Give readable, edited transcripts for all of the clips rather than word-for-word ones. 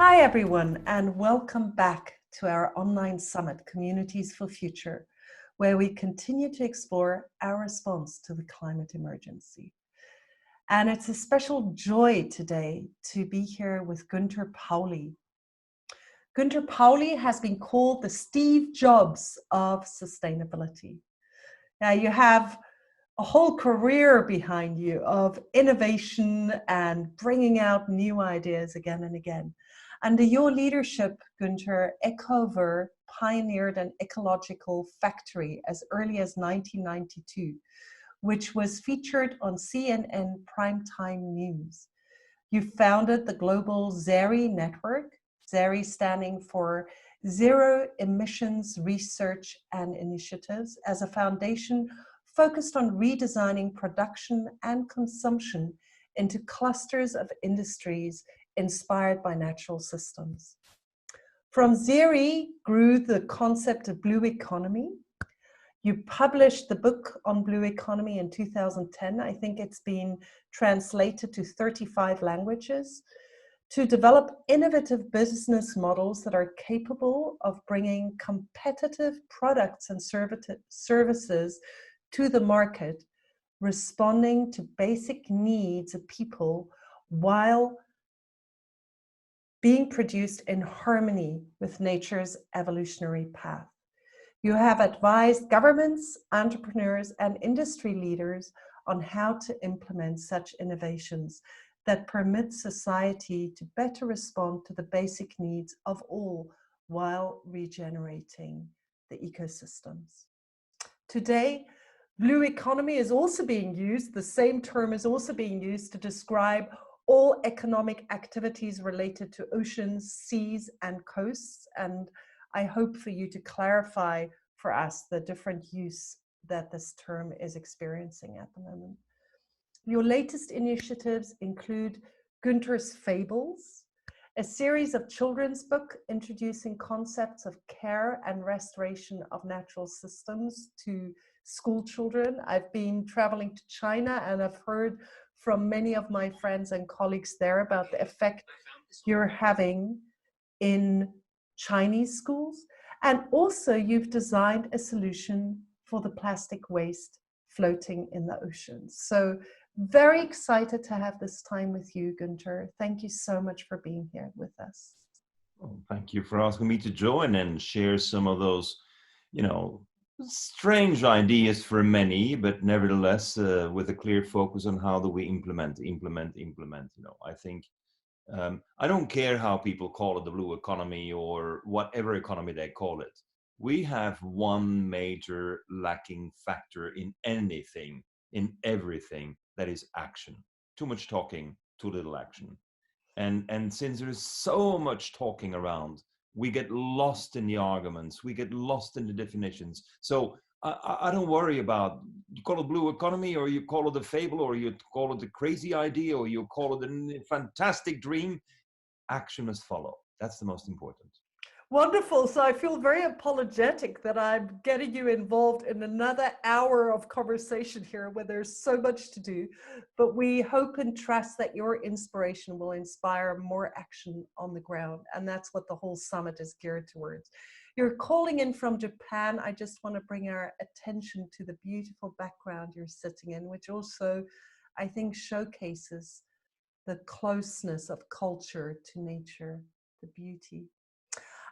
Hi everyone, and welcome back to our online summit, Communities for Future, where we continue to explore our response to the climate emergency. And it's a special joy today to be here with Gunter Pauli. Gunter Pauli has been called the Steve Jobs of sustainability. Now you have a whole career behind you of innovation and bringing out new ideas again and again. Under your leadership, Gunter, Ecovillage pioneered an ecological factory as early as 1992, which was featured on CNN primetime news. You founded the global ZERI network, ZERI standing for Zero Emissions Research and Initiatives, as a foundation focused on redesigning production and consumption into clusters of industries inspired by natural systems. From ZERI grew the concept of blue economy. You published the book on blue economy in 2010. I think it's been translated to 35 languages to develop innovative business models that are capable of bringing competitive products and services to the market, responding to basic needs of people while being produced in harmony with nature's evolutionary path. You have advised governments, entrepreneurs, and industry leaders on how to implement such innovations that permit society to better respond to the basic needs of all while regenerating the ecosystems. Today, blue economy is also being used, the same term is also being used to describe all economic activities related to oceans, seas, and coasts. And I hope for you to clarify for us the different use that this term is experiencing at the moment. Your latest initiatives include Gunter's Fables, a series of children's books introducing concepts of care and restoration of natural systems to school children. I've been traveling to China and I've heard from many of my friends and colleagues there about the effect you're having in Chinese schools. And also you've designed a solution for the plastic waste floating in the oceans. So very excited to have this time with you, Gunter. Thank you so much for being here with us. Well, thank you for asking me to join and share some of those, strange ideas for many, but nevertheless with a clear focus on how do we implement. I think I don't care how people call it the blue economy or whatever economy they call it. We have one major lacking factor in anything, in everything, that is action. Too much talking, too little action. And since there's so much talking around, we get lost in the arguments, we get lost in the definitions. So I don't worry about, you call it blue economy, or you call it a fable, or you call it a crazy idea, or you call it a fantastic dream. Action must follow. That's the most important. Wonderful. So I feel very apologetic that I'm getting you involved in another hour of conversation here where there's so much to do, but we hope and trust that your inspiration will inspire more action on the ground. And that's what the whole summit is geared towards. You're calling in from Japan. I just want to bring our attention to the beautiful background you're sitting in, which also, I think, showcases the closeness of culture to nature, the beauty.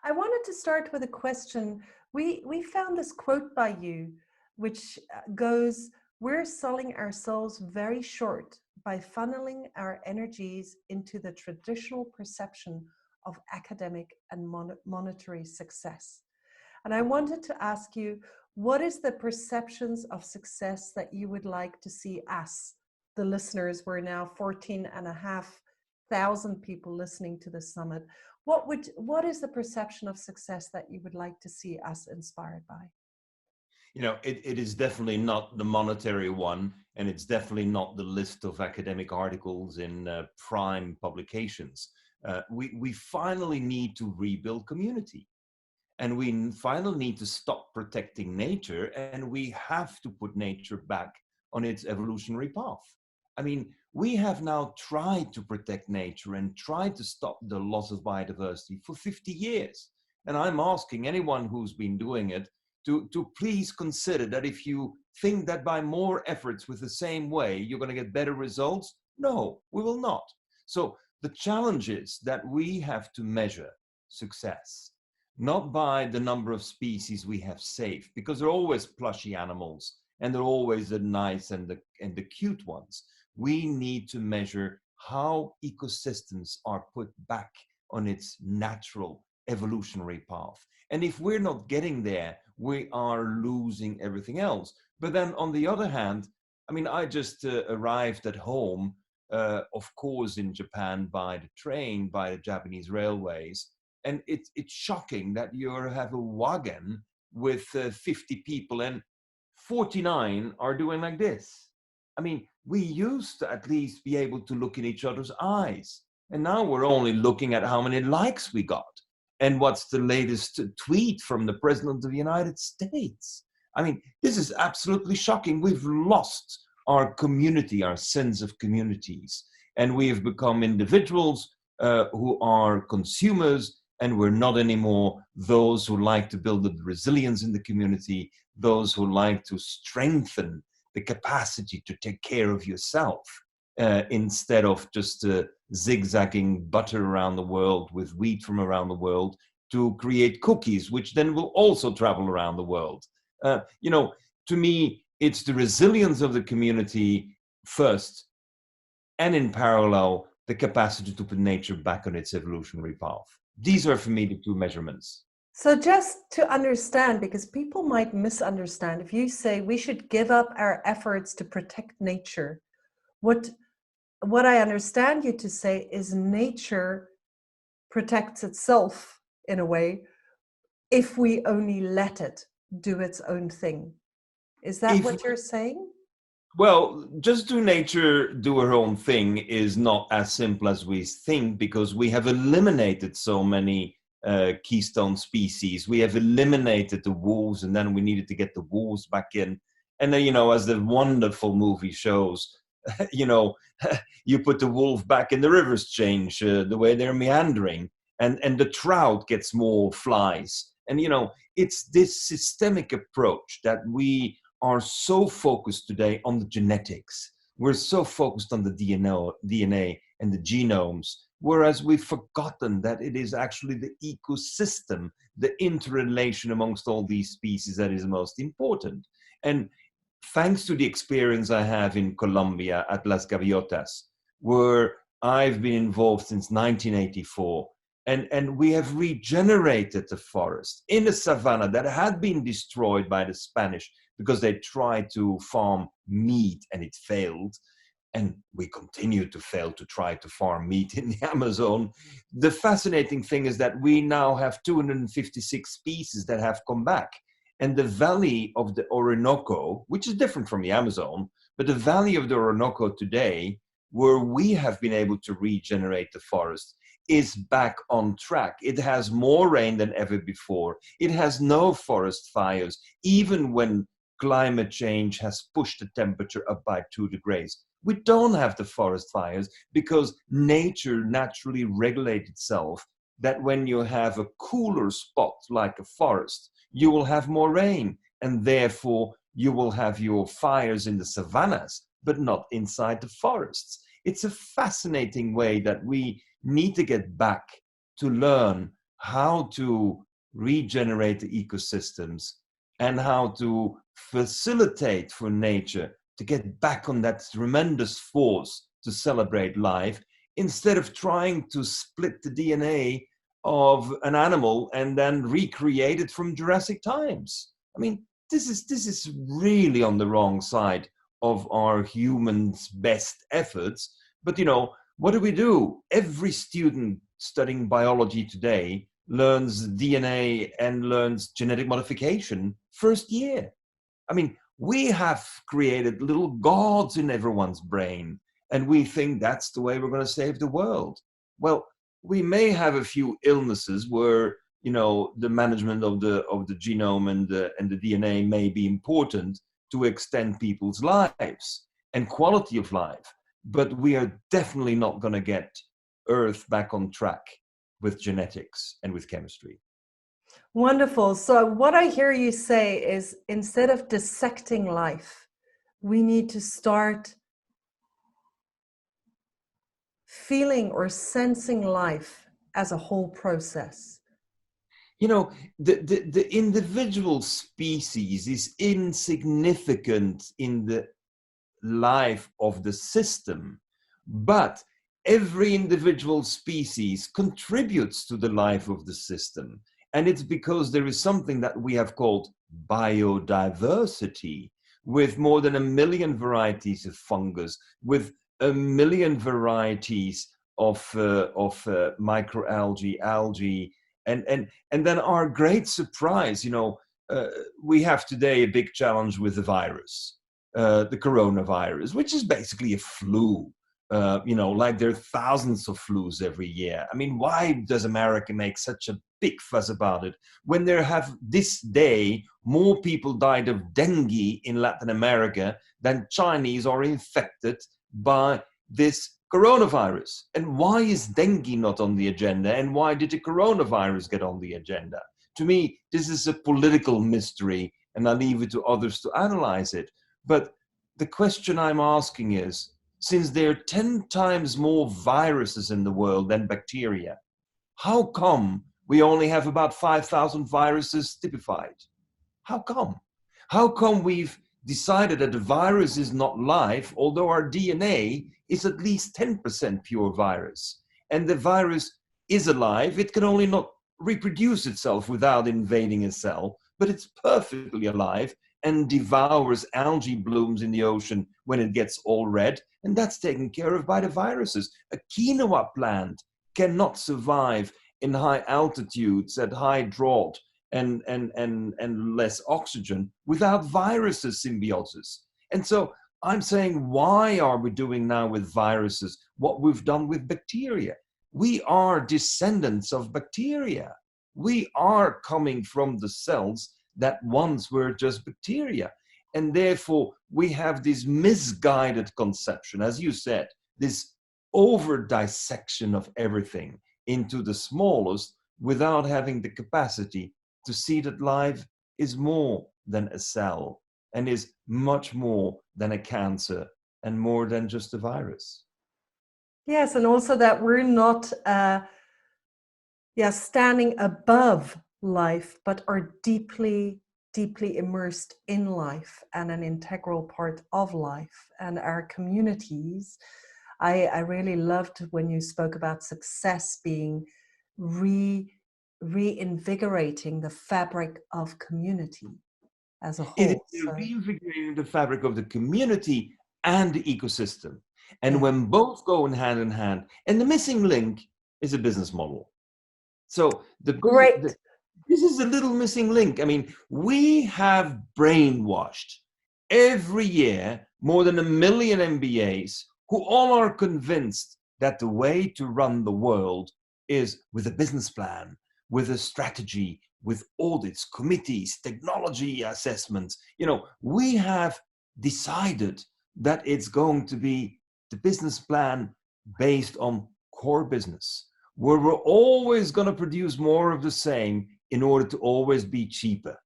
I wanted to start with a question. We found this quote by you, which goes, "We're selling ourselves very short by funneling our energies into the traditional perception of academic and monetary success." And I wanted to ask you, what is the perceptions of success that you would like to see us, the listeners? We're now 14,500 people listening to the summit. What is the perception of success that you would like to see us inspired by? It is definitely not the monetary one, and it's definitely not the list of academic articles in prime publications. We finally need to rebuild community, and we finally need to stop protecting nature, and we have to put nature back on its evolutionary path. I mean, we have now tried to protect nature and tried to stop the loss of biodiversity for 50 years. And I'm asking anyone who's been doing it to please consider that if you think that by more efforts with the same way, you're going to get better results, no, we will not. So the challenge is that we have to measure success, not by the number of species we have saved, because they're always plushy animals and they're always the nice and the cute ones. We need to measure how ecosystems are put back on its natural evolutionary path. And if we're not getting there, we are losing everything else. But then on the other hand, I mean, I just arrived at home, of course, in Japan by the train, by the Japanese railways. And it's shocking that you have a wagon with 50 people and 49 are doing like this. I mean, we used to at least be able to look in each other's eyes. And now we're only looking at how many likes we got and what's the latest tweet from the President of the United States. I mean, this is absolutely shocking. We've lost our community, our sense of communities, and we have become individuals who are consumers, and we're not anymore those who like to build the resilience in the community, those who like to strengthen the capacity to take care of yourself instead of just zigzagging butter around the world with wheat from around the world to create cookies, which then will also travel around the world. You know, to me, it's the resilience of the community first, and in parallel, the capacity to put nature back on its evolutionary path. These are, for me, the two measurements. So just to understand, because people might misunderstand, if you say we should give up our efforts to protect nature, what I understand you to say is nature protects itself in a way if we only let it do its own thing. Is that what you're saying? Well, just do nature do her own thing is not as simple as we think, because we have eliminated so many keystone species. We have eliminated the wolves, and then we needed to get the wolves back in. And then, you know, as the wonderful movie shows, you know, you put the wolf back and the rivers change the way they're meandering, and the trout gets more flies. And, you know, it's this systemic approach that we are so focused today on the genetics. We're so focused on the DNA and the genomes, whereas we've forgotten that it is actually the ecosystem, the interrelation amongst all these species that is most important. And thanks to the experience I have in Colombia at Las Gaviotas, where I've been involved since 1984, and we have regenerated the forest in a savanna that had been destroyed by the Spanish because they tried to farm meat and it failed. And we continue to fail to try to farm meat in the Amazon. The fascinating thing is that we now have 256 species that have come back. And the valley of the Orinoco, which is different from the Amazon, but the valley of the Orinoco today, where we have been able to regenerate the forest, is back on track. It has more rain than ever before. It has no forest fires, even when climate change has pushed the temperature up by 2 degrees. We don't have the forest fires because nature naturally regulates itself, that when you have a cooler spot like a forest, you will have more rain, and therefore you will have your fires in the savannas, but not inside the forests. It's a fascinating way that we need to get back to learn how to regenerate the ecosystems and how to facilitate for nature to get back on that tremendous force to celebrate life, instead of trying to split the DNA of an animal and then recreate it from Jurassic times. I mean, this is really on the wrong side of our humans' best efforts. But, you know, what do? Every student studying biology today learns DNA and learns genetic modification first year. I mean, we have created little gods in everyone's brain, and we think that's the way we're going to save the world. Well, we may have a few illnesses where, you know, the management of the genome and the DNA may be important to extend people's lives and quality of life. but we are definitely not going to get Earth back on track with genetics and with chemistry. Wonderful. So what I hear you say is, instead of dissecting life, we need to start feeling or sensing life as a whole process. You know, the individual species is insignificant in the life of the system, but every individual species contributes to the life of the system. And it's because there is something that we have called biodiversity, with more than 1 million varieties of fungus, with 1 million varieties of microalgae, algae, and then our great surprise, we have today a big challenge with the virus, the coronavirus, which is basically a flu. Like there are thousands of flus every year. I mean, why does America make such a big fuss about it when there have this day more people died of dengue in Latin America than Chinese are infected by this coronavirus? And why is dengue not on the agenda? And why did the coronavirus get on the agenda? To me, this is a political mystery, and I leave it to others to analyze it. But the question I'm asking is, since there are 10 times more viruses in the world than bacteria, how come we only have about 5,000 viruses typified? How come? How come we've decided that the virus is not live, although our DNA is at least 10% pure virus? And the virus is alive, it can only not reproduce itself without invading a cell, but it's perfectly alive and devours algae blooms in the ocean when it gets all red, and that's taken care of by the viruses. A quinoa plant cannot survive in high altitudes at high drought and less oxygen without viruses symbiosis. And so I'm saying, why are we doing now with viruses what we've done with bacteria? We are descendants of bacteria. We are coming from the cells that once were just bacteria. And therefore, we have this misguided conception, as you said, this over dissection of everything into the smallest without having the capacity to see that life is more than a cell and is much more than a cancer and more than just a virus. Yes, and also that we're not standing above life, but are deeply immersed in life and an integral part of life and our communities. I really loved when you spoke about success being reinvigorating the fabric of community as a whole. It is reinvigorating the fabric of the community and the ecosystem. And when both go in hand, and the missing link is a business model. So this is a little missing link. I mean, we have brainwashed every year more than 1 million MBAs who all are convinced that the way to run the world is with a business plan, with a strategy, with audits, committees, technology assessments. We have decided that it's going to be the business plan based on core business, where we're always going to produce more of the same in order to always be cheaper.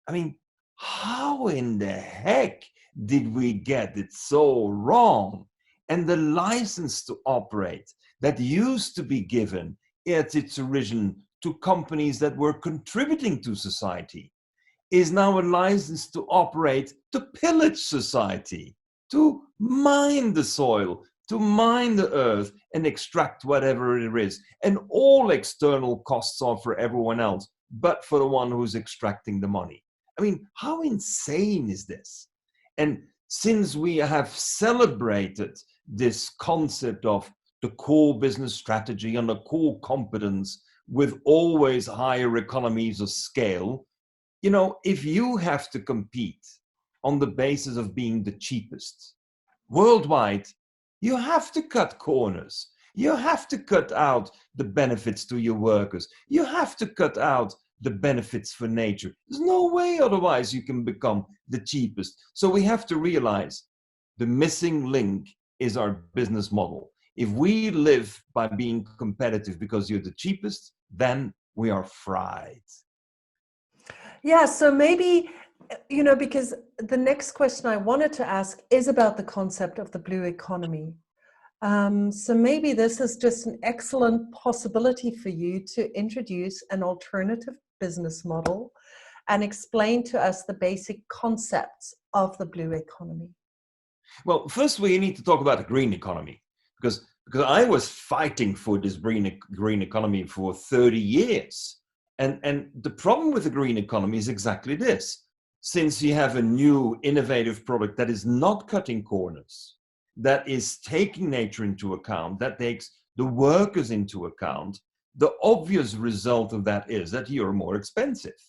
I mean, how in the heck did we get it so wrong? And the license to operate that used to be given at its origin to companies that were contributing to society is now a license to operate to pillage society, to mine the soil, to mine the earth and extract whatever it is. And all external costs are for everyone else, but for the one who's extracting the money. I mean, how insane is this? And since we have celebrated this concept of the core business strategy and the core competence with always higher economies of scale, if you have to compete on the basis of being the cheapest worldwide, you have to cut corners. You have to cut out the benefits to your workers. You have to cut out the benefits for nature. There's no way otherwise you can become the cheapest. So we have to realize the missing link is our business model. If we live by being competitive because you're the cheapest, then we are fried. Yeah, so maybe, because the next question I wanted to ask is about the concept of the blue economy. So maybe this is just an excellent possibility for you to introduce an alternative business model and explain to us the basic concepts of the blue economy. Well, first we need to talk about the green economy, because I was fighting for this green economy for 30 years. And the problem with the green economy is exactly this. Since you have a new innovative product that is not cutting corners, that is taking nature into account, that takes the workers into account, the obvious result of that is that you're more expensive.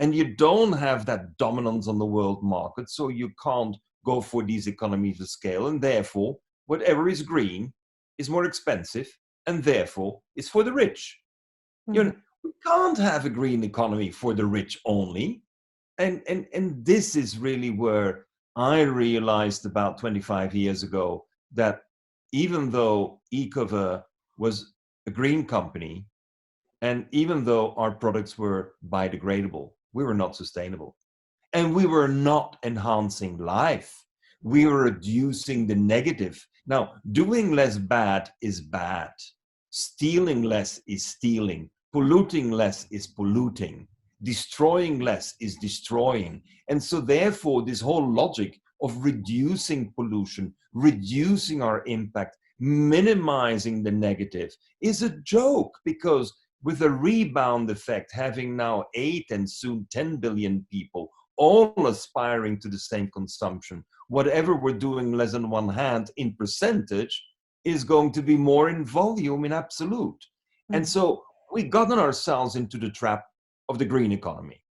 And you don't have that dominance on the world market, so you can't go for these economies of scale, and therefore whatever is green is more expensive, and therefore is for the rich. You know, we can't have a green economy for the rich only. And this is really where I realized about 25 years ago that even though Ecovillage was a green company, and even though our products were biodegradable, we were not sustainable. And we were not enhancing life. We were reducing the negative. Now, doing less bad is bad. Stealing less is stealing. Polluting less is polluting. Destroying less is destroying. And so therefore, this whole logic of reducing pollution, reducing our impact, minimizing the negative is a joke, because with a rebound effect, having now 8 and soon 10 billion people all aspiring to the same consumption, whatever we're doing less than one hand in percentage is going to be more in volume in absolute. Mm-hmm. And so we gotten ourselves into the trap of the green economy.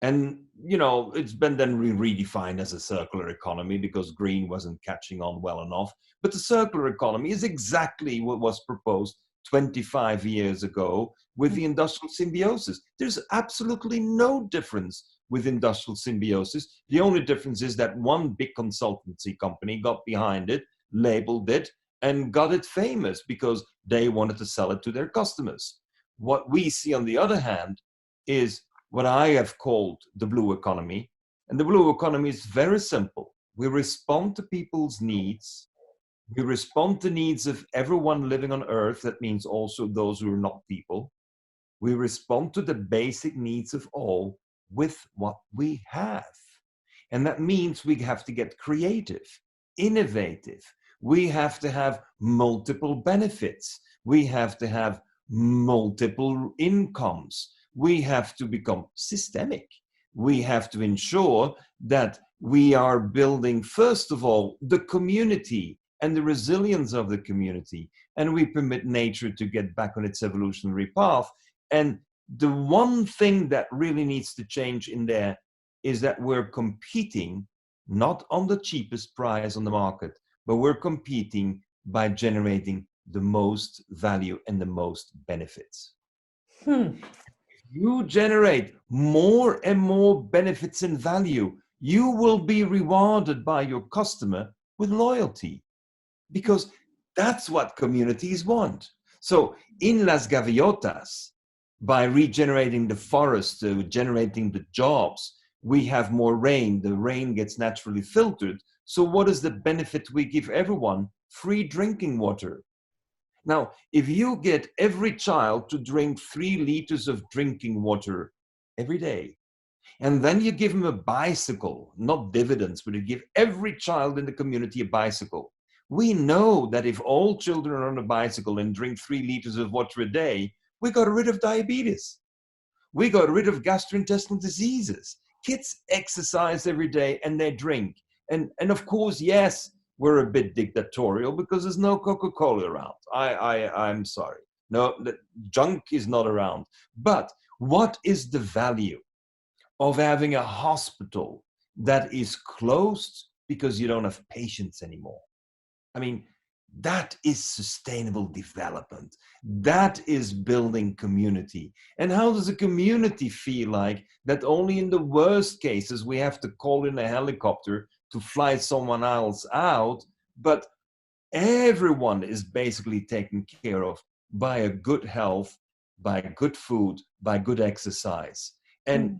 And, it's been then redefined as a circular economy because green wasn't catching on well enough. But the circular economy is exactly what was proposed 25 years ago with the industrial symbiosis. There's absolutely no difference with industrial symbiosis. The only difference is that one big consultancy company got behind it, labeled it, and got it famous because they wanted to sell it to their customers. What we see, on the other hand, is what I have called the blue economy. And the blue economy is very simple. We respond to people's needs. We respond to needs of everyone living on Earth. That means also those who are not people. We respond to the basic needs of all with what we have. And that means we have to get creative, innovative. We have to have multiple benefits. We have to have multiple incomes. We have to become systemic. We have to ensure that we are building, first of all, the community and the resilience of the community. And we permit nature to get back on its evolutionary path. And the one thing that really needs to change in there is that we're competing not on the cheapest price on the market, but we're competing by generating the most value and the most benefits. You generate more and more benefits and value, you will be rewarded by your customer with loyalty, because that's what communities want. So in Las Gaviotas, by regenerating the forest, generating the jobs, we have more rain. The rain gets naturally filtered. So what is the benefit we give everyone? Free drinking water. Now, if you get every child to drink 3 liters of drinking water every day, and then you give them a bicycle, not dividends, but you give every child in the community a bicycle, we know that if all children are on a bicycle and drink 3 liters of water a day, we got rid of diabetes. We got rid of gastrointestinal diseases. Kids exercise every day and they drink. And of course, yes, we're a bit dictatorial because there's no Coca-Cola around. I'm sorry. No, the junk is not around. But what is the value of having a hospital that is closed because you don't have patients anymore? I mean, that is sustainable development. That is building community. And how does a community feel like that only in the worst cases we have to call in a helicopter to fly someone else out, but everyone is basically taken care of by a good health, by good food, by good exercise. And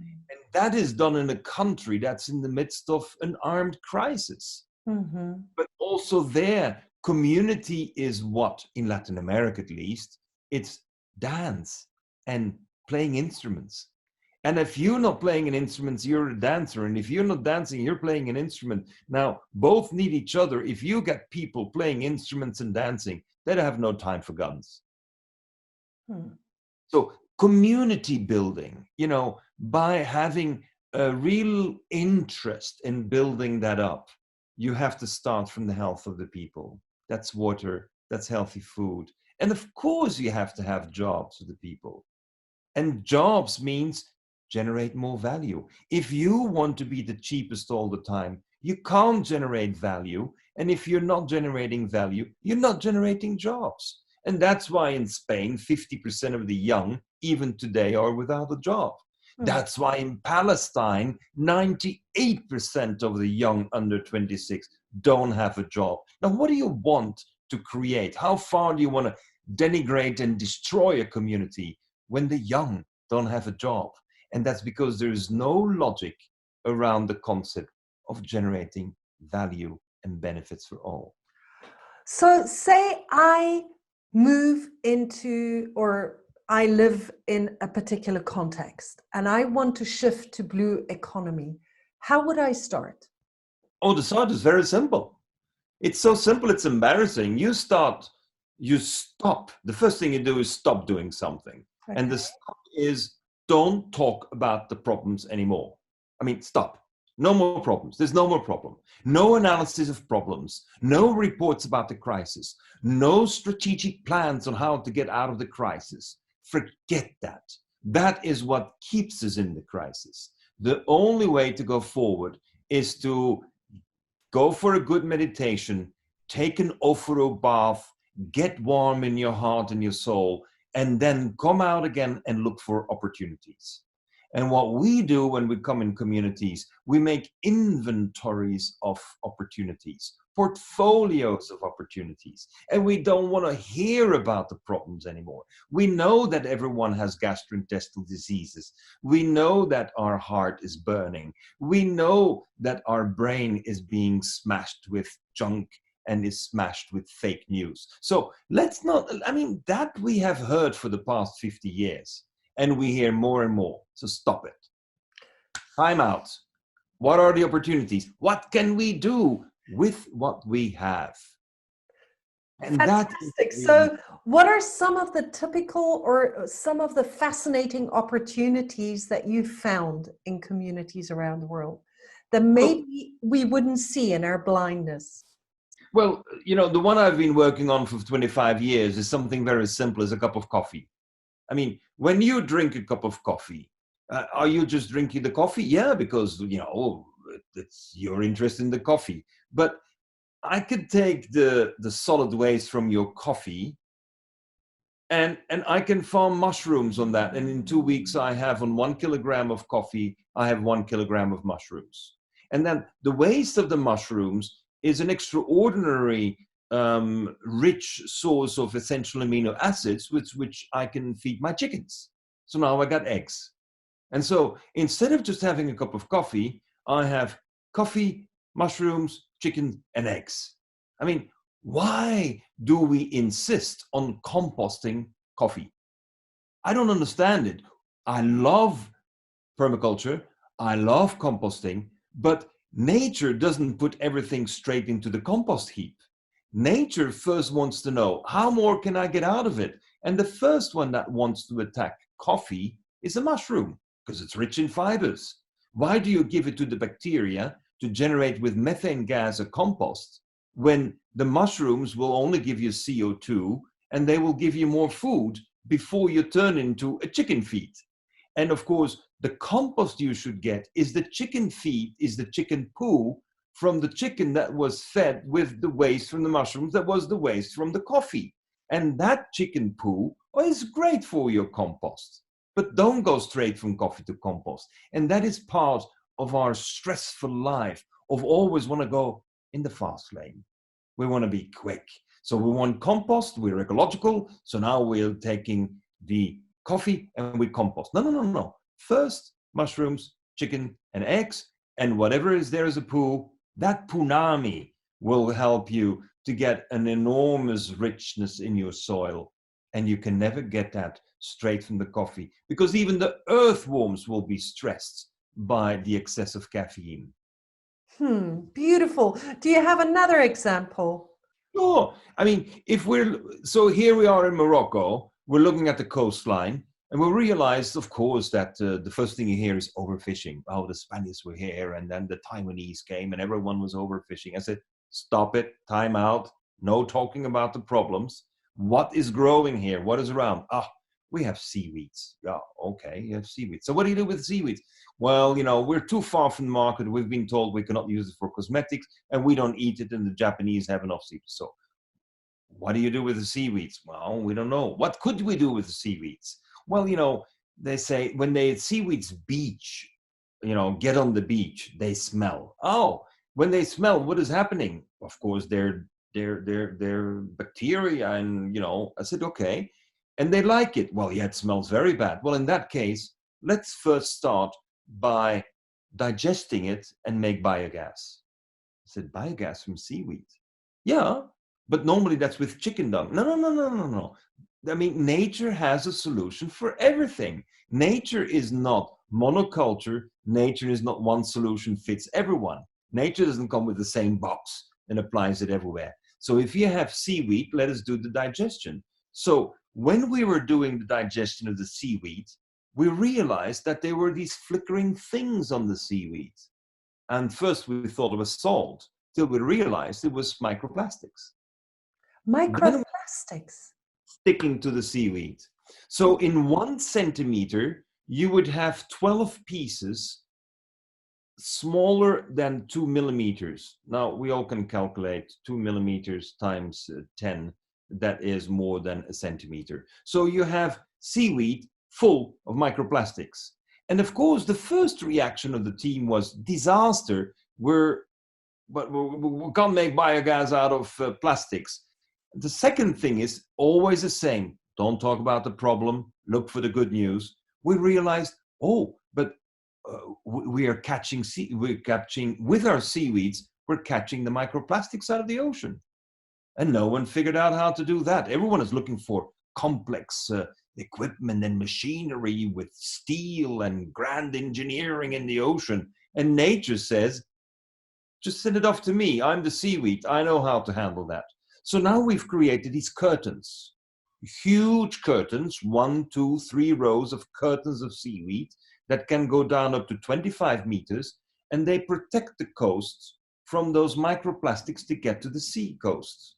that is done in a country that's in the midst of an armed crisis. But also there, community is what, in Latin America at least, it's dance and playing instruments. And if you're not playing an instrument, you're a dancer. And if you're not dancing, you're playing an instrument. Now, both need each other. If you get people playing instruments and dancing, they have no time for guns. So community building, you know, by having a real interest in building that up, you have to start from the health of the people. That's water, that's healthy food. And of course, you have to have jobs for the people. And jobs means generate more value. If you want to be the cheapest all the time, you can't generate value. And if you're not generating value, you're not generating jobs. And that's why in Spain, 50% of the young, even today, are without a job. That's why in Palestine, 98% of the young under 26 don't have a job. Now, what do you want to create? How far do you want to denigrate and destroy a community when the young don't have a job? And that's because there is no logic around the concept of generating value and benefits for all. So say I move into, or I live in a particular context and I want to shift to blue economy. How would I start? Oh, the start is very simple. It's so simple, it's embarrassing. You stop. The first thing you do is stop doing something. Okay. And the stop is don't talk about the problems anymore. I mean, stop. No more problems. There's no more problem. No analysis of problems. No reports about the crisis. No strategic plans on how to get out of the crisis. Forget that. That is what keeps us in the crisis. The only way to go forward is to go for a good meditation, take an Ofuro bath, get warm in your heart and your soul, and then come out again and look for opportunities. And what we do when we come in communities, we make inventories of opportunities, portfolios of opportunities, and we don't want to hear about the problems anymore. We know that everyone has gastrointestinal diseases. We know that our heart is burning. We know that our brain is being smashed with junk and is smashed with fake news. So let's not, I mean, that we have heard for the past 50 years. And we hear more and more. So stop it. Time out. What are the opportunities? What can we do with what we have? And fantastic. So what are some of the typical or some of the fascinating opportunities that you found in communities around the world that maybe we wouldn't see in our blindness? Well, you know, the one I've been working on for 25 years is something very simple as a cup of coffee. I mean, when you drink a cup of coffee, are you just drinking the coffee? Yeah, because, you know, you're interested in the coffee. But I could take the solid waste from your coffee and I can farm mushrooms on that. And in 2 weeks, I have on 1 kilogram of coffee, I have 1 kilogram of mushrooms. And then the waste of the mushrooms is an extraordinary rich source of essential amino acids, which I can feed my chickens. So now I got eggs. And so instead of just having a cup of coffee, I have coffee, mushrooms, chicken, and eggs. I mean, why do we insist on composting coffee? I don't understand it. I love permaculture. I love composting, but nature doesn't put everything straight into the compost heap. Nature first wants to know, how more can I get out of it? And the first one that wants to attack coffee is a mushroom, because it's rich in fibers. Why do you give it to the bacteria to generate with methane gas a compost when the mushrooms will only give you CO2 and they will give you more food before you turn into a chicken feed? And of course, the compost you should get is the chicken feed, is the chicken poo from the chicken that was fed with the waste from the mushrooms that was the waste from the coffee. And that chicken poo is great for your compost. But don't go straight from coffee to compost. And that is part of our stressful life of always want to go in the fast lane. We want to be quick. So we want compost, we're ecological. So now we're taking the coffee and we compost. No, no, no, no. First, mushrooms, chicken, and eggs, and whatever is there as a poo, that punami will help you to get an enormous richness in your soil. And you can never get that straight from the coffee, because even the earthworms will be stressed by the excess of caffeine. Beautiful. Do you have another example? Sure. I mean, so here we are in Morocco, we're looking at the coastline, and we realized, of course, that the first thing you hear is overfishing. Oh, the Spaniards were here, and then the Taiwanese came, and everyone was overfishing. I said, stop it, time out, no talking about the problems. What is growing here? What is around? We have seaweeds. Yeah, okay, you have seaweeds. So what do you do with seaweeds? Well, we're too far from the market. We've been told we cannot use it for cosmetics, and we don't eat it, and the Japanese have enough seaweed. So what do you do with the seaweeds? Well, we don't know. What could we do with the seaweeds? Well, they say when seaweeds beach, get on the beach, they smell. Oh, when they smell, what is happening? Of course, they're bacteria, and I said, okay. And they like it. Well, yeah, it smells very bad. Well, in that case, let's first start by digesting it and make biogas. I said, biogas from seaweed? Yeah, but normally that's with chicken dung. No, no, no, no, no, no. I mean, nature has a solution for everything. Nature is not monoculture. Nature is not one solution fits everyone. Nature doesn't come with the same box and applies it everywhere. So if you have seaweed, let us do the digestion. So when we were doing the digestion of the seaweed, we realized that there were these flickering things on the seaweed. And first we thought it was salt, till we realized it was microplastics. Microplastics? Sticking to the seaweed. So in 1 centimeter, you would have 12 pieces smaller than 2 millimeters. Now, we all can calculate 2 millimeters times 10. That is more than a centimeter. So you have seaweed full of microplastics. And of course, the first reaction of the team was disaster. We can't make biogas out of plastics. The second thing is always the same. Don't talk about the problem. Look for the good news. We realized, but we're catching with our seaweeds, we're catching the microplastics out of the ocean. And no one figured out how to do that. Everyone is looking for complex equipment and machinery with steel and grand engineering in the ocean. And nature says, just send it off to me. I'm the seaweed. I know how to handle that. So now we've created these curtains, huge curtains, 1, 2, 3 rows of curtains of seaweed that can go down up to 25 meters, and they protect the coasts from those microplastics to get to the sea coasts.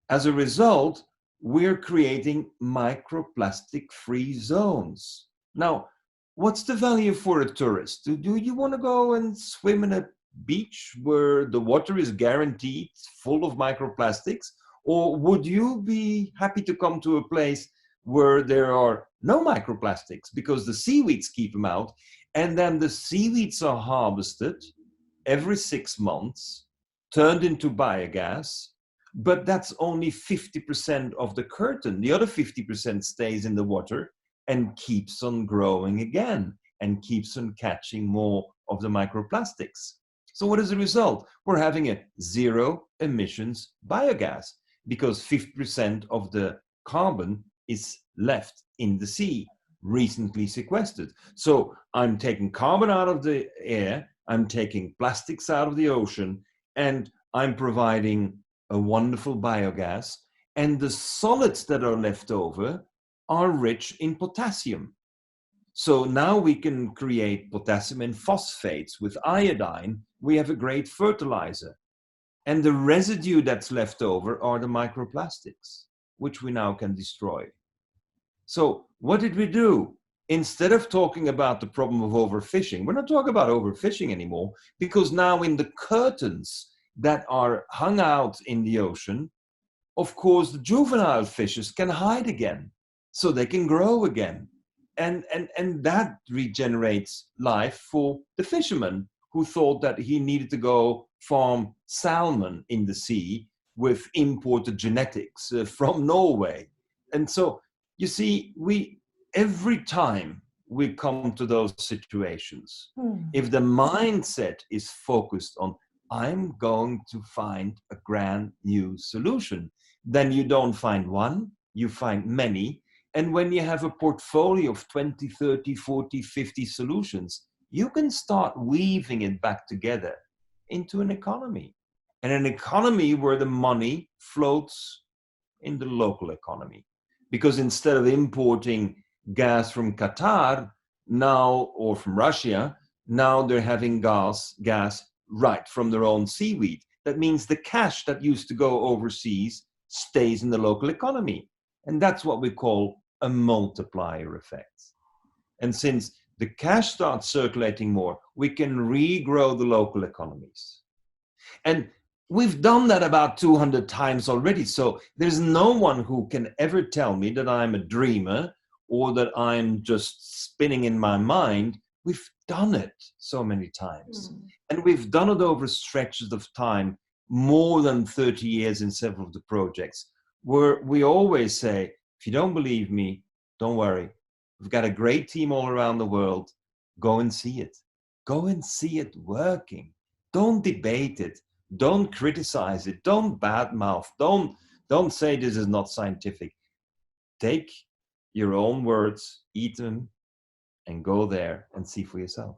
As a result, we're creating microplastic-free zones. Now, what's the value for a tourist? Do you want to go and swim in a beach where the water is guaranteed full of microplastics? Or would you be happy to come to a place where there are no microplastics because the seaweeds keep them out, and then the seaweeds are harvested every 6 months, turned into biogas, but that's only 50% of the curtain. The other 50% stays in the water and keeps on growing again and keeps on catching more of the microplastics. So what is the result? We're having a zero emissions biogas because 50% of the carbon is left in the sea, recently sequestered. So I'm taking carbon out of the air, I'm taking plastics out of the ocean, and I'm providing a wonderful biogas. And the solids that are left over are rich in potassium. So now we can create potassium and phosphates with iodine. We have a great fertilizer. And the residue that's left over are the microplastics, which we now can destroy. So what did we do? Instead of talking about the problem of overfishing, we're not talking about overfishing anymore, because now in the curtains that are hung out in the ocean, of course, the juvenile fishes can hide again, so they can grow again. And that regenerates life for the fisherman who thought that he needed to go farm salmon in the sea with imported genetics from Norway. And so, you see, every time we come to those situations, if the mindset is focused on, I'm going to find a grand new solution, then you don't find one, you find many. And when you have a portfolio of 20, 30, 40, 50 solutions, you can start weaving it back together into an economy. And an economy where the money floats in the local economy. Because instead of importing gas from Qatar now, or from Russia, now they're having gas right from their own seaweed. That means the cash that used to go overseas stays in the local economy. And that's what we call a multiplier effect. And since the cash starts circulating more, we can regrow the local economies. And we've done that about 200 times already. So there's no one who can ever tell me that I'm a dreamer or that I'm just spinning in my mind. We've done it so many times. And we've done it over stretches of time, more than 30 years in several of the projects, where we always say, if you don't believe me, don't worry. We've got a great team all around the world. Go and see it. Go and see it working. Don't debate it. Don't criticize it. Don't badmouth. Don't say this is not scientific. Take your own words, eat them, and go there and see for yourself.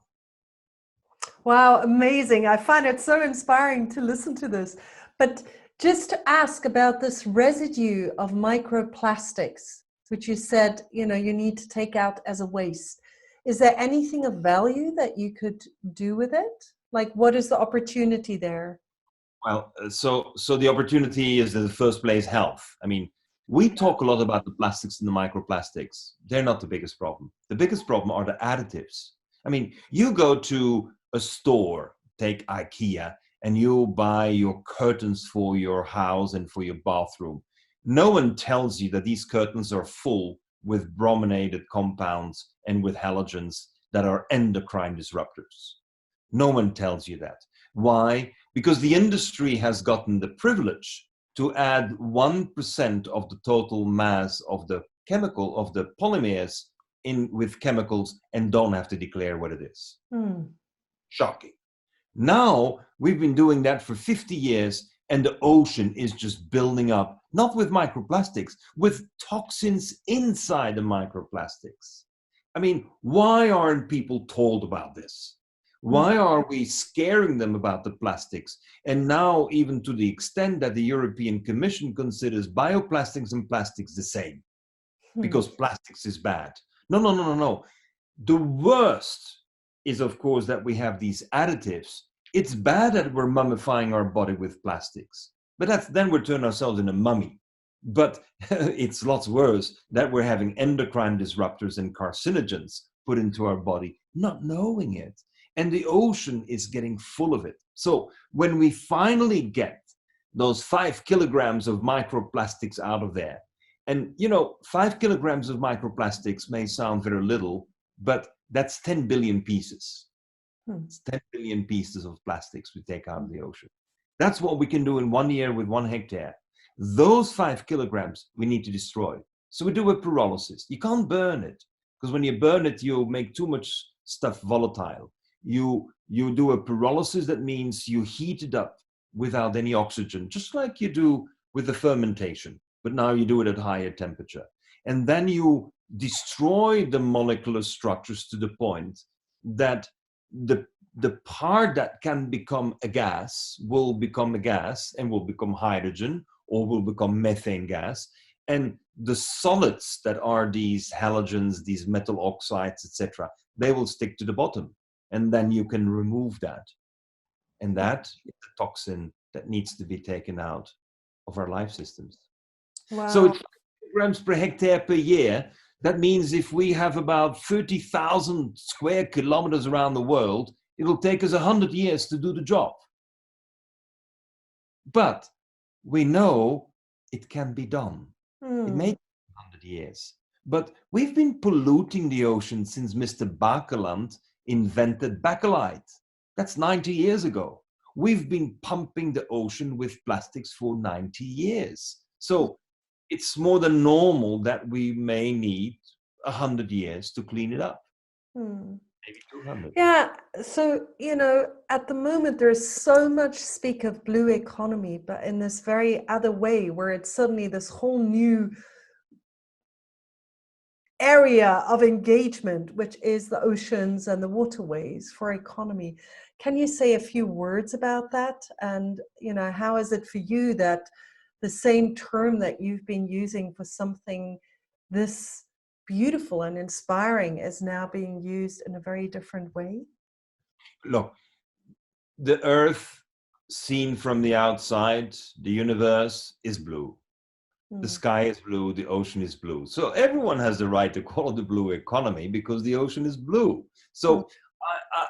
Wow, amazing. I find it so inspiring to listen to this. But just to ask about this residue of microplastics, which you said, you need to take out as a waste. Is there anything of value that you could do with it? Like, what is the opportunity there? Well, so the opportunity is in the first place health. I mean, we talk a lot about the plastics and the microplastics. They're not the biggest problem. The biggest problem are the additives. I mean, you go to a store, take IKEA, and you buy your curtains for your house and for your bathroom. No one tells you that these curtains are full with brominated compounds and with halogens that are endocrine disruptors. No one tells you that. Why? Because the industry has gotten the privilege to add 1% of the total mass of the chemical, of the polymers in with chemicals, and don't have to declare what it is. Shocking. Now, we've been doing that for 50 years, and the ocean is just building up, not with microplastics, with toxins inside the microplastics. I mean, why aren't people told about this? Why are we scaring them about the plastics? And now, even to the extent that the European Commission considers bioplastics and plastics the same, because plastics is bad. No. The worst is, of course, that we have these additives. It's bad that we're mummifying our body with plastics, but then we're turning ourselves into a mummy. But it's lots worse that we're having endocrine disruptors and carcinogens put into our body, not knowing it. And the ocean is getting full of it. So when we finally get those 5 kilograms of microplastics out of there, and 5 kilograms of microplastics may sound very little, but that's 10 billion pieces. It's 10 billion pieces of plastics we take out of the ocean. That's what we can do in 1 year with 1 hectare. Those 5 kilograms we need to destroy. So we do a pyrolysis. You can't burn it, because when you burn it, you make too much stuff volatile. You do a pyrolysis. That means you heat it up without any oxygen, just like you do with the fermentation, but now you do it at higher temperature. And then you destroy the molecular structures to the point that the part that can become a gas will become a gas and will become hydrogen or will become methane gas. And the solids that are these halogens, these metal oxides, etc., they will stick to the bottom. And then you can remove that. And that is the toxin that needs to be taken out of our life systems. Wow. So it's 5 grams per hectare per year. That means if we have about 30,000 square kilometers around the world, it'll take us 100 years to do the job. But we know it can be done. It may take 100 years. But we've been polluting the ocean since Mr. Bakeland invented bakelite. That's 90 years ago. we've been pumping the ocean with plastics for 90 years. So it's more than normal that we may need 100 years to clean it up. Hmm. Maybe 200. Yeah, so, at the moment there's so much speak of blue economy, but in this very other way, where it's suddenly this whole new area of engagement, which is the oceans and the waterways for economy. Can you say a few words about that? And, how is it for you that the same term that you've been using for something this beautiful and inspiring is now being used in a very different way? Look, the Earth seen from the outside, the universe is blue. The Mm, sky is blue, the ocean is blue. So everyone has the right to call it the blue economy because the ocean is blue. mm, So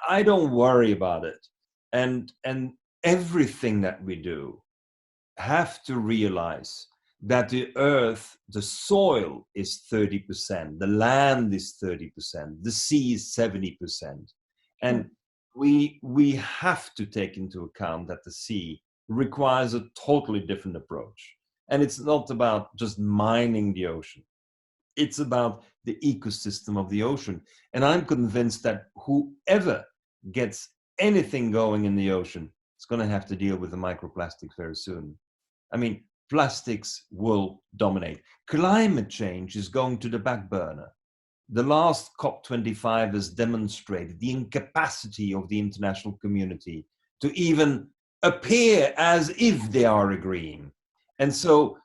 I don't worry about it. And everything that we do have to realize that the earth, the soil is 30%, the land is 30%, the sea is 70%. mm, And we have to take into account that the sea requires a totally different approach. And it's not about just mining the ocean. It's about the ecosystem of the ocean. And I'm convinced that whoever gets anything going in the ocean is going to have to deal with the microplastics very soon. I mean, plastics will dominate. Climate change is going to the back burner. The last COP25 has demonstrated the incapacity of the international community to even appear as if they are agreeing. And so,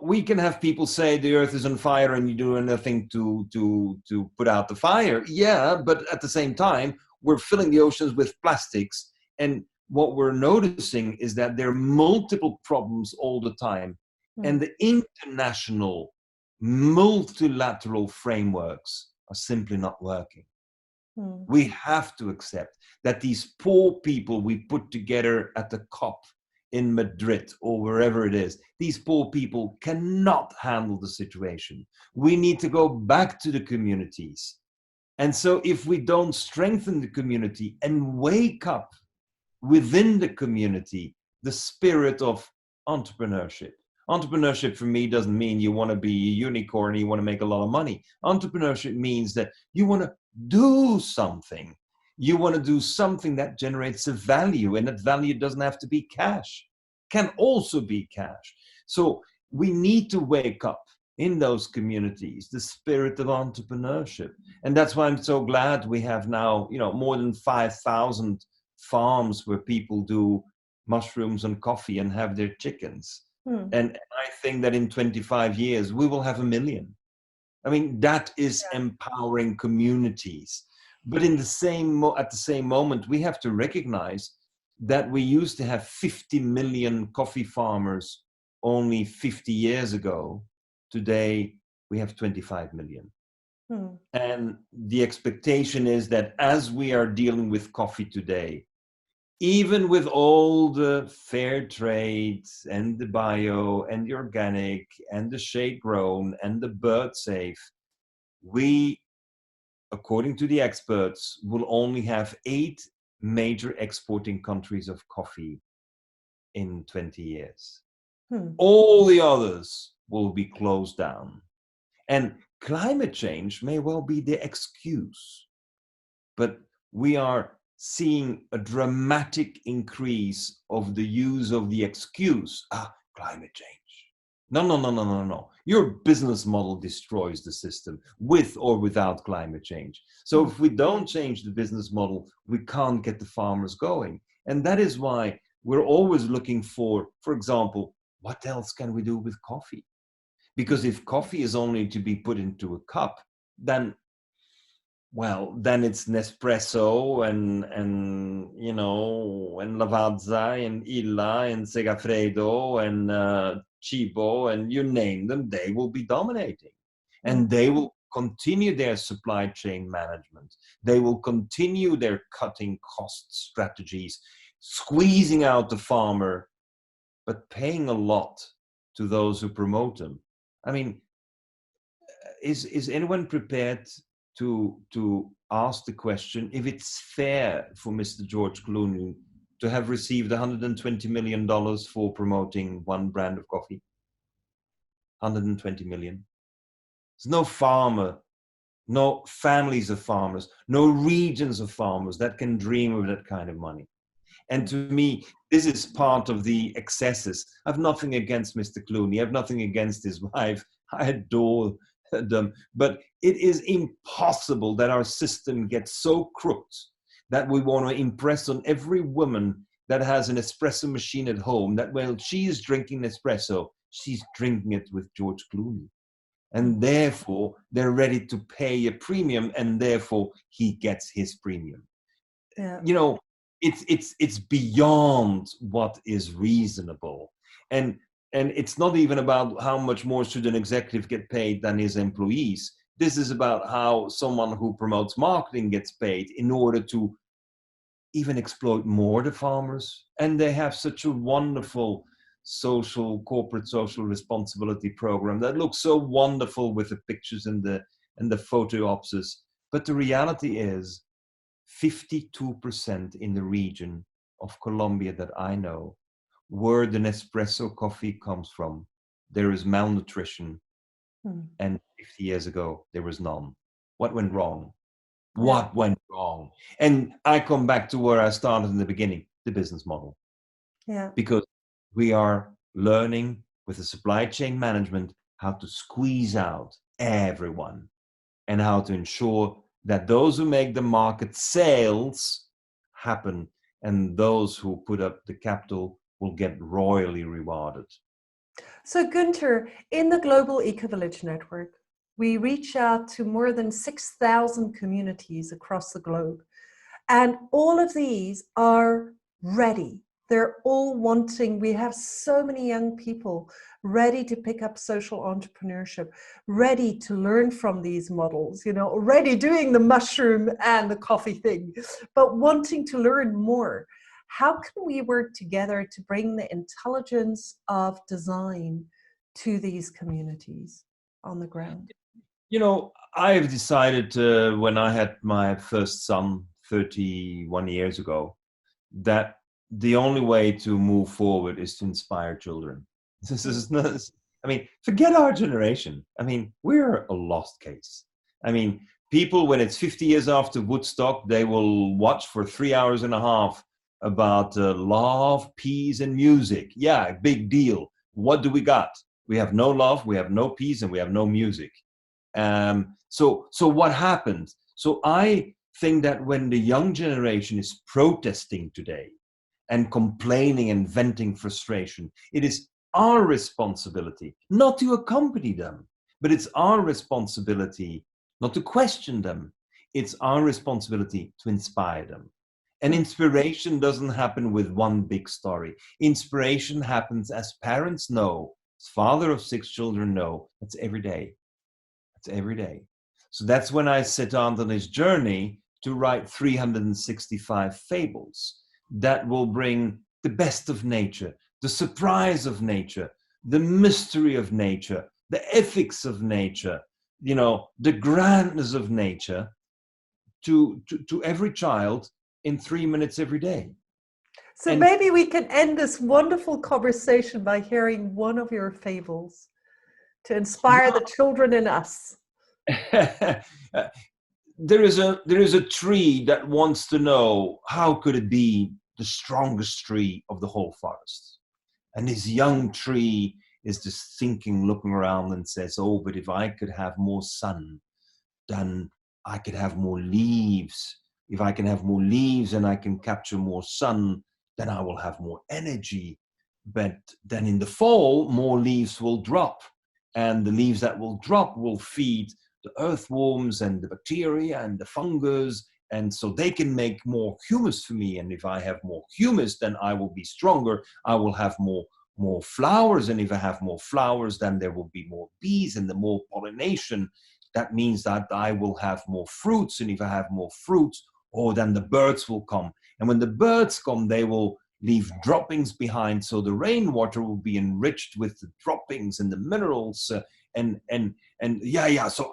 we can have people say the earth is on fire and you do nothing to put out the fire. Yeah, but at the same time, we're filling the oceans with plastics. And what we're noticing is that there are multiple problems all the time. mm, And the international multilateral frameworks are simply not working. mm, We have to accept that these poor people we put together at the COP in Madrid or wherever it is, these poor people cannot handle the situation. We need to go back to the communities. And so if we don't strengthen the community and wake up within the community the spirit of entrepreneurship. Entrepreneurship for me doesn't mean you want to be a unicorn and you want to make a lot of money. Entrepreneurship means that you want to do something. You want to do something that generates a value, and that value doesn't have to be cash. Can also be cash. So we need to wake up in those communities the spirit of entrepreneurship. And that's why I'm so glad we have now, more than 5,000 farms where people do mushrooms and coffee and have their chickens. mm. And I think that in 25 years, we will have 1 million. I mean, that is empowering communities. But at the same moment, we have to recognize that we used to have 50 million coffee farmers only 50 years ago. Today, we have 25 million. Mm. And the expectation is that as we are dealing with coffee today, even with all the fair trade and the bio and the organic and the shade grown and the bird safe, we, according to the experts, will only have 8 major exporting countries of coffee in 20 years. Mm. All the others will be closed down. And climate change may well be the excuse, but we are seeing a dramatic increase of the use of the excuse, climate change. No. Your business model destroys the system with or without climate change. So if we don't change the business model, we can't get the farmers going. And that is why we're always looking for example, what else can we do with coffee? Because if coffee is only to be put into a cup, then it's Nespresso and Lavazza and Illa and Segafredo and Chibo and you name them, they will be dominating. And they will continue their supply chain management. They will continue their cutting cost strategies, squeezing out the farmer, but paying a lot to those who promote them. I mean, is anyone prepared to ask the question if it's fair for Mr. George Clooney to have received $120 million for promoting one brand of coffee? 120 million. There's no farmer, no families of farmers, no regions of farmers that can dream of that kind of money. And to me, this is part of the excesses. I have nothing against Mr. Clooney. I have nothing against his wife. I adore them. But it is impossible that our system gets so crooked that we want to impress on every woman that has an espresso machine at home that while she is drinking espresso, she's drinking it with George Clooney. And therefore, they're ready to pay a premium, and therefore he gets his premium. Yeah. You know, it's beyond what is reasonable. And it's not even about how much more should an executive get paid than his employees. This is about how someone who promotes marketing gets paid in order to even exploit more the farmers. And they have such a wonderful corporate social responsibility program that looks so wonderful with the pictures and the photo ops. But the reality is 52% in the region of Colombia that I know, where the Nespresso coffee comes from, there is malnutrition. And 50 years ago, there was none. What went wrong? What went wrong? And I come back to where I started in the beginning, the business model. Yeah. Because we are learning with the supply chain management how to squeeze out everyone and how to ensure that those who make the market sales happen and those who put up the capital will get royally rewarded. So Gunther, in the Global Ecovillage Network, we reach out to more than 6,000 communities across the globe. And all of these are ready. They're all wanting, we have so many young people ready to pick up social entrepreneurship, ready to learn from these models, you know, already doing the mushroom and the coffee thing, but wanting to learn more. How can we work together to bring the intelligence of design to these communities on the ground? You know, I've decided when I had my first son 31 years ago, that the only way to move forward is to inspire children. This is not, I mean, forget our generation. I mean, we're a lost case. I mean, people, when it's 50 years after Woodstock, they will watch for 3 hours and a half about love, peace, and music. Yeah, big deal. What do we got? We have no love, we have no peace, and we have no music. So what happened? So I think that when the young generation is protesting today and complaining and venting frustration, it is our responsibility not to accompany them, but it's our responsibility not to question them. It's our responsibility to inspire them. And inspiration doesn't happen with one big story. Inspiration happens, as parents know, as father of 6 children know, that's every day. That's every day. So that's when I set out on this journey to write 365 fables that will bring the best of nature, the surprise of nature, the mystery of nature, the ethics of nature, you know, the grandness of nature to every child in 3 minutes every day. So maybe we can end this wonderful conversation by hearing one of your fables to inspire the children in us. There is a tree that wants to know how could it be the strongest tree of the whole forest. And this young tree is just thinking, looking around and says, oh, but if I could have more sun, then I could have more leaves. If I can have more leaves and I can capture more sun, then I will have more energy. But then in the fall, more leaves will drop. And the leaves that will drop will feed the earthworms and the bacteria and the fungus. And so they can make more humus for me. And if I have more humus, then I will be stronger. I will have more flowers. And if I have more flowers, then there will be more bees and the more pollination. That means that I will have more fruits. And if I have more fruits, then the birds will come. And when the birds come, they will leave droppings behind. So the rainwater will be enriched with the droppings and the minerals. So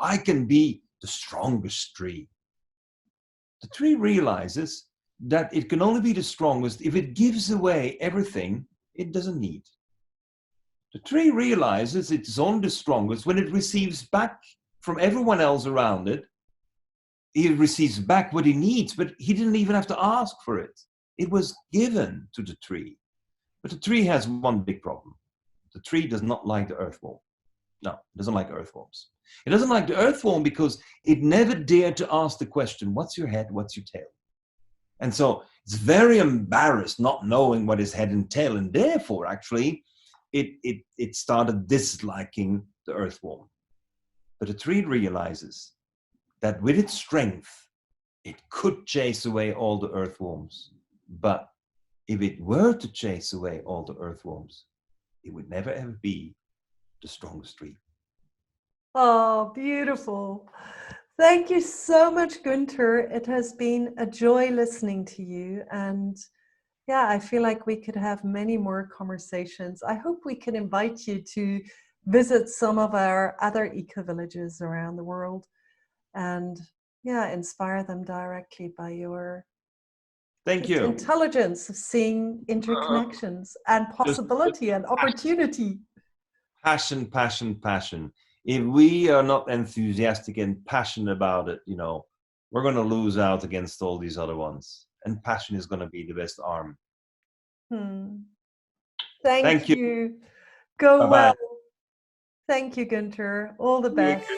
I can be the strongest tree. The tree realizes that it can only be the strongest if it gives away everything it doesn't need. The tree realizes it's on the strongest when it receives back from everyone else around it. He receives back what he needs, but he didn't even have to ask for it. It was given to the tree. But the tree has one big problem. The tree does not like the earthworm. No, it doesn't like earthworms. It doesn't like the earthworm because it never dared to ask the question, what's your head, what's your tail? And so it's very embarrassed not knowing what is head and tail, and therefore actually it started disliking the earthworm. But the tree realizes that with its strength, it could chase away all the earthworms. But if it were to chase away all the earthworms, it would never ever be the strongest tree. Oh, beautiful. Thank you so much, Gunther. It has been a joy listening to you. And yeah, I feel like we could have many more conversations. I hope we can invite you to visit some of our other eco-villages around the world and yeah, inspire them directly by your Thank you. Intelligence of seeing interconnections and possibility and opportunity. Passion, passion, passion. If we are not enthusiastic and passionate about it, you know, we're going to lose out against all these other ones. And passion is going to be the best arm. Thank you. Go Bye-bye. well. Thank you, Gunther. All the best.